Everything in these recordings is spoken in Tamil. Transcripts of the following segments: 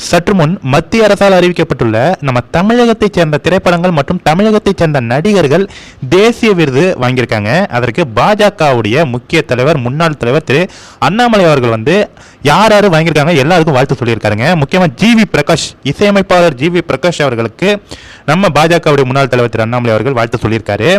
சற்று முன் மத்திய அரசால் அறிவிக்கப்பட்டுள்ள நம்ம தமிழகத்தைச் சேர்ந்த திரைப்படங்கள் மற்றும் தமிழகத்தைச் சேர்ந்த நடிகர்கள் தேசிய விருது வாங்கியிருக்காங்க. அதற்கு பாஜகவுடைய முக்கிய தலைவர் முன்னாள் தலைவர் திரு அண்ணாமலை அவர்கள் யார் யார் வாங்கியிருக்காங்க எல்லாருக்கும் வாழ்த்து சொல்லியிருக்காருங்க. முக்கியமாக ஜிவி பிரகாஷ், இசையமைப்பாளர் ஜிவி பிரகாஷ் அவர்களுக்கு நம்ம பாஜகவுடைய முன்னாள் தலைவர் திரு அண்ணாமலை அவர்கள் வாழ்த்து சொல்லியிருக்காரு.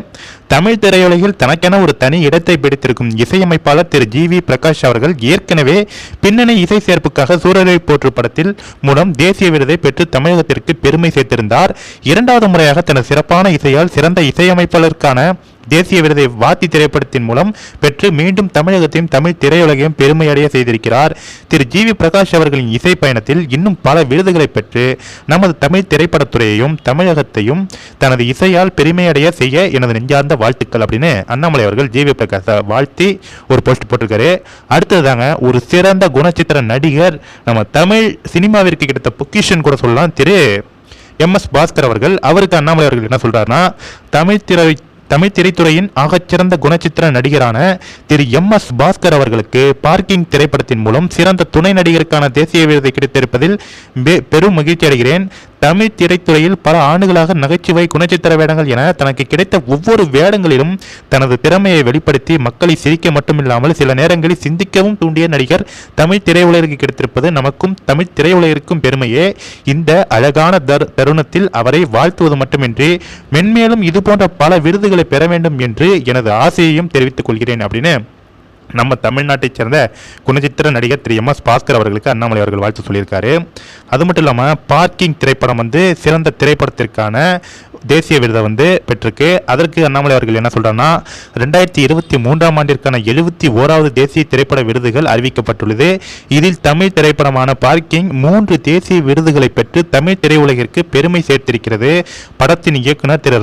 தமிழ் திரையுலகில் தனக்கென ஒரு தனி இடத்தை பிடித்திருக்கும் இசையமைப்பாளர் திரு ஜிவி பிரகாஷ் அவர்கள் ஏற்கனவே பின்னணி இசை சேர்ப்புக்காக சூரரை போற்று படத்தில் மூலம் தேசிய விருதை பெற்று தமிழகத்திற்கு பெருமை சேர்த்திருந்தார். இரண்டாவது முறையாக தனது சிறப்பான இசையால் சிறந்த இசையமைப்பாளருக்கான தேசிய விருதை வாத்தி திரைப்படத்தின் மூலம் பெற்று மீண்டும் தமிழகத்தையும் தமிழ் திரையுலகையும் பெருமையடைய செய்திருக்கிறார். திரு ஜிவி பிரகாஷ் அவர்களின் இசை பயணத்தில் இன்னும் பல விருதுகளை பெற்று நமது தமிழ் திரைப்படத்துறையையும் தமிழகத்தையும் தனது இசையால் பெருமையடைய செய்ய எனது நெஞ்சார்ந்த வாழ்த்துக்கள் அப்படின்னு அண்ணாமலை அவர்கள் ஜிவி பிரகாஷை வாழ்த்தி ஒரு போஸ்ட் போட்டிருக்காரு. அடுத்ததாங்க, ஒரு சிறந்த குணச்சித்திர நடிகர், நம்ம தமிழ் சினிமாவிற்கு கிடைத்த பொக்கிஷன் கூட சொல்லலாம், திரு எம்.எஸ். பாஸ்கர் அவர்கள். அவருக்கு அண்ணாமலை அவர்கள் என்ன சொல்றாருன்னா, தமிழ் திரைத்துறையின் ஆகச்சிறந்த குணச்சித்திர நடிகரான திரு எம்.எஸ். பாஸ்கர் அவர்களுக்கு பார்க்கிங் திரைப்படத்தின் மூலம் சிறந்த துணை நடிகருக்கான தேசிய விருதை கிடைத்திருப்பதில் பெரும் மகிழ்ச்சி அடைகிறேன். தமிழ் திரைத்துறையில் பல ஆண்டுகளாக நகைச்சுவை, குணச்சித்திர வேடங்கள் என தனக்கு கிடைத்த ஒவ்வொரு வேடங்களிலும் தனது திறமையை வெளிப்படுத்தி மக்களை சிரிக்க மட்டுமில்லாமல் சில நேரங்களில் சிந்திக்கவும் தூண்டிய நடிகர் தமிழ் திரையுலகிற்கு கிடைத்திருப்பது நமக்கும் தமிழ் திரையுலகிற்கும் பெருமையே. இந்த அழகான தருணத்தில் அவரை வாழ்த்துவது மட்டுமின்றி மென்மேலும் இது போன்ற பல விருதுகளை பெற வேண்டும் என்று எனது ஆசையையும் தெரிவித்துக் கொள்கிறேன் அப்படின்னு நம்ம தமிழ்நாட்டைச் சேர்ந்த குணச்சித்திர நடிகர் திரு எம்.எஸ். பாஸ்கர் அவர்களுக்கு அண்ணாமலை அவர்கள் வாழ்த்து சொல்லியிருக்காரு. அது மட்டும் இல்லாமல் பார்க்கிங் திரைப்படம் சிறந்த திரைப்படத்திற்கான தேசிய விருதை பெற்றிருக்கு. அதற்கு அண்ணாமலை அவர்கள் என்ன சொல்றாங்கன்னா, 2023ஆம் ஆண்டிற்கான 71வது தேசிய திரைப்பட விருதுகள் அறிவிக்கப்பட்டுள்ளது. இதில் தமிழ் திரைப்படமான பார்க்கிங் 3 தேசிய விருதுகளை பெற்று தமிழ் திரையுலகிற்கு பெருமை சேர்த்திருக்கிறது. படத்தின் இயக்குனர் திரு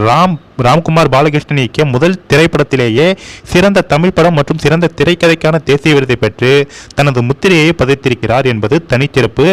ராம்குமார் பாலகிருஷ்ணன் இயக்கிய முதல் திரைப்படத்திலேயே சிறந்த தமிழ் படம் மற்றும் சிறந்த திரைக்கதைக்கான தேசிய விருதை பெற்று தனது முத்திரையை பதித்திருக்கிறார் என்பது தனிச்சிறப்பு.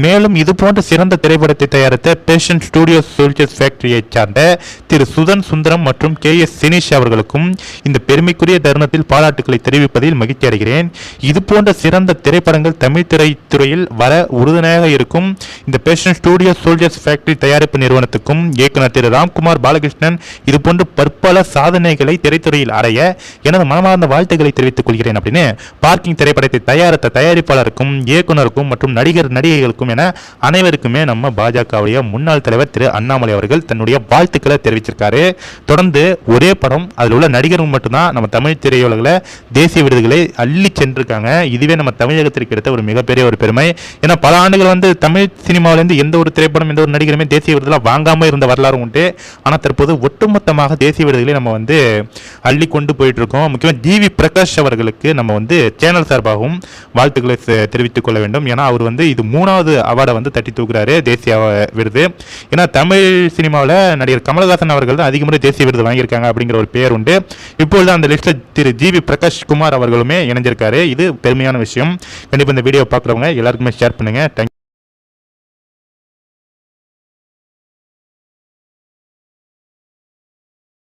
மேலும் இதுபோன்ற சிறந்த திரைப்படத்தை தயாரித்த பேஷன் ஸ்டுடியோ சோல்ஜர்ஸ் ஃபேக்டரியை சார்ந்த திரு சுதன் சுந்தரம் மற்றும் கே.எஸ். சினிஷ் அவர்களுக்கும் இந்த பெருமைக்குரிய தருணத்தில் பாராட்டுக்களை தெரிவிப்பதில் மகிழ்ச்சி அடைகிறேன். இதுபோன்ற சிறந்த திரைப்படங்கள் தமிழ் திரைத்துறையில் வர உறுதுணையாக இருக்கும் இந்த பேஷன் ஸ்டுடியோ சோல்ஜர்ஸ் ஃபேக்டரி தயாரிப்பு நிறுவனத்துக்கும் இயக்குனர் திரு ராம்குமார் பாலகிருஷ்ணன் இதுபோன்று பற்பல சாதனைகளை திரைத்துறையில் அடைய எனது மனமார்ந்த வாழ்த்துக்களை தெரிவித்துக் கொள்கிறேன் அப்படின்னு பார்க்கிங் திரைப்படத்தை தயாரித்த தயாரிப்பாளருக்கும் இயக்குனருக்கும் மற்றும் நடிகர்களுக்கும் என அனைவருக்குமே நம்ம பாஜகவுடைய முன்னாள் தலைவர் திரு அண்ணாமலை அவர்கள் தன்னுடைய வாழ்த்துக்களை தெரிவிச்சிருக்காரு. தொடர்ந்து ஒரே படம், அதில் உள்ள நடிகர்கள் மட்டும்தான் நம்ம தமிழ் திரையுலகில் தேசிய விருதுகளை அள்ளி சென்றிருக்காங்க. இதுவே நம்ம தமிழகத்திற்கு கிடைத்த ஒரு மிகப்பெரிய ஒரு பெருமை. ஏன்னா பல ஆண்டுகள் தமிழ் சினிமாவிலிருந்து எந்த ஒரு திரைப்படம் எந்த ஒரு நடிகருமே தேசிய விருதுலாம் வாங்காமல் இருந்த வரலாறு உண்டு. ஆனால் தற்போது ஒட்டுமொத்தமாக தேசிய விருதுகளை நம்ம அள்ளி கொண்டு போயிட்டு இருக்கோம். முக்கியமாக ஜிவி பிரகாஷ் அவர்களுக்கு நம்ம சேனல் சார்பாகவும் வாழ்த்துக்களை தெரிவித்துக் கொள்ள வேண்டும். ஏன்னா அவர் இது 3வது அவார்டை தட்டி தூக்குறாரு தேசிய விருது. ஏன்னா தமிழ் சினிமாவில் நடிகர் கமலஹாசன் அவர்கள் தான் அதிக முறை தேசிய விருது வாங்கியிருக்காங்க அப்படிங்கிற ஒரு பெயர் உண்டு. இப்பொழுது அந்த லிஸ்ட்டில் திரு ஜிவி பிரகாஷ் குமார் அவர்களுமே இணைஞ்சிருக்காரு. இது பெருமையான விஷயம். கண்டிப்பாக இந்த வீடியோ பார்க்குறவங்க எல்லாருக்குமே ஷேர் பண்ணுங்க. தேங்க்யூ.